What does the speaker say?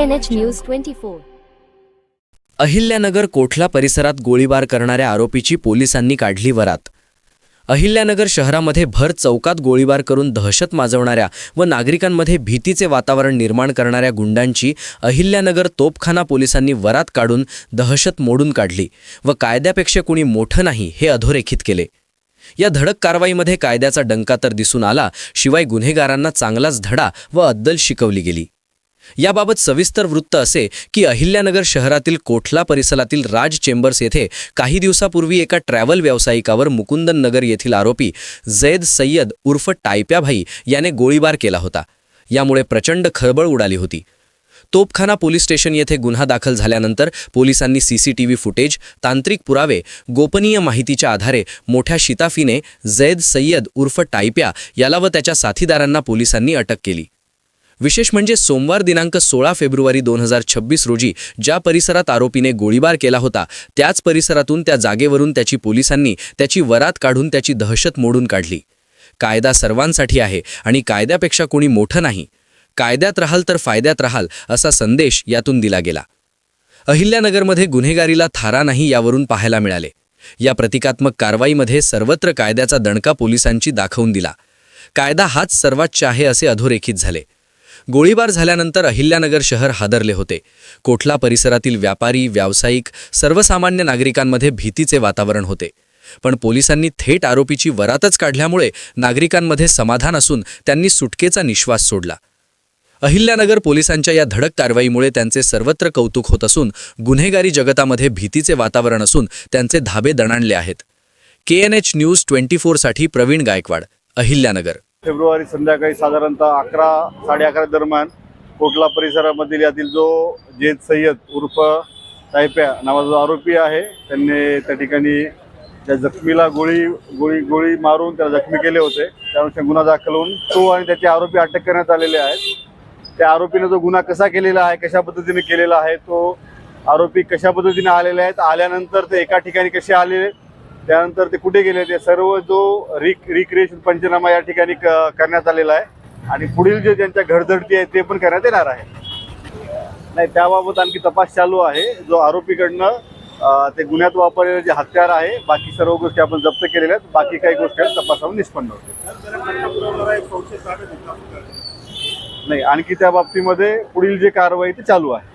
KNH news 24। Ahilyanagar Kothla परिसरात गोळीबार करणाऱ्या आरोपीची पोलिसांनी काढली वरात। अहिल्यानगर शहरामध्ये भर चौकात गोळीबार करून दहशत माजवणाऱ्या व नागरिकांमध्ये भीतीचे वातावरण निर्माण करणाऱ्या गुंडांची अहिल्यानगर तोपखाना पोलिसांनी वरात काढून दहशत मोडून काढली व कायद्यापेक्षा कुणी मोठं नाही हे अधोरेखित केले। या धडक कारवाईमध्ये कायद्याचा डंका तर दिसून आला, शिवाय गुन्हेगारांना चांगलाच धडा व अद्दल शिकवली गेली। याबाबत सविस्तर वृत्त असे की अहिल्यानगर शहरातील कोठला परिसरातील राज चेंबर्स येथे काही दिवसापूर्वी एका ट्रॅव्हल व्यावसायिकावर मुकुंदन नगर येथील आरोपी जैद सय्यद उर्फ टायप्या भाई याने गोळीबार केला होता। यामुळे प्रचंड खळबळ उडाली होती। तोपखाना पोलीस स्टेशन येथे गुन्हा दाखल झाल्यानंतर पोलिसांनी सीसीटीव्ही फुटेज, तांत्रिक पुरावे, गोपनीय माहितीच्या आधारे मोठ्या शिताफीने जैद सय्यद उर्फ टायप्या याला व त्याच्या साथीदारांना पोलिसांनी अटक केली। विशेष म्हणजे सोमवार दिनांक 16 फेब्रुवारी 2026 रोजी ज्या परिसरात आरोपीने गोळीबार केला होता त्याच परिसरातून त्या जागेवरून त्याची पोलिसांनी त्याची वरात काढून त्याची दहशत मोडून काढली। कायदा सर्वांसाठी आहे आणि कायद्यापेक्षा कोणी मोठं नाही। कायद्यात राहाल तर फायद्यात राहाल असा संदेश यातून दिला गेला। अहिल्यानगरमध्ये गुन्हेगारीला थारा नाही यावरून पाहायला मिळाले। या प्रतिकात्मक कारवाईमध्ये सर्वत्र कायद्याचा दणका पोलिसांची दाखवून दिला। कायदा हाच सर्वोच्च आहे असे अधोरेखित झाले। गोळीबार झाल्यानंतर अहिल्यानगर शहर हादरले होते। कोठला परिसरातील व्यापारी, व्यावसायिक, सर्वसामान्य नागरिकांमध्ये भीतीचे वातावरण होते। पण पोलिसांनी थेट आरोपीची वरातच काढल्यामुळे नागरिकांमध्ये समाधान असून त्यांनी सुटकेचा निश्वास सोडला। अहिल्यानगर पोलिसांच्या या धडक कारवाईमुळे त्यांचे सर्वत्र कौतुक होत असून गुन्हेगारी जगतामध्ये भीतीचे वातावरण असून त्यांचे धाबे दणाणले आहेत। KNH न्यूज 24 साठी प्रवीण गायकवाड, अहिल्यानगर। फेब्रुवारी संध्याकाळी साधारणतः 11-11:30 दरम्यान कोटला परिसरामधील यातील जो जैद सय्यद उर्फ टायप्या नावाचा जो आरोपी आहे त्यांनी त्या ठिकाणी त्या जखमीला गोळी मारून त्याला जखमी केले होते। त्यानुसार गुन्हा दाखल होऊन तो आणि त्याचे आरोपी अटक करण्यात आलेले आहेत। त्या आरोपीने जो गुन्हा कसा केलेला आहे, कशा पद्धतीने केलेला आहे, तो आरोपी कशा पद्धतीने आलेले आहेत, आल्यानंतर ते एका ठिकाणी कसे आले, त्यानंतर ते कुठे गेले, ते सर्व जो रिक्रिएशन पंचनामा या ठिकाणी करण्यात आलेला आहे आणि पुढील जे त्यांच्या घरधडती आहे ते पण करण्यात येणार आहे। नाही, त्याबाबत आणखी तपास चालू आहे। जो आरोपीकडनं ते गुन्ह्यात वापरलेले जे हत्यार आहे, बाकी सर्व गोष्टी आपण जप्त केलेल्या आहेत। बाकी काही गोष्टी तपासावर निष्पन्न होतील। नाही, आणखी त्या बाबतीमध्ये पुढील जे कारवाई ते चालू आहे।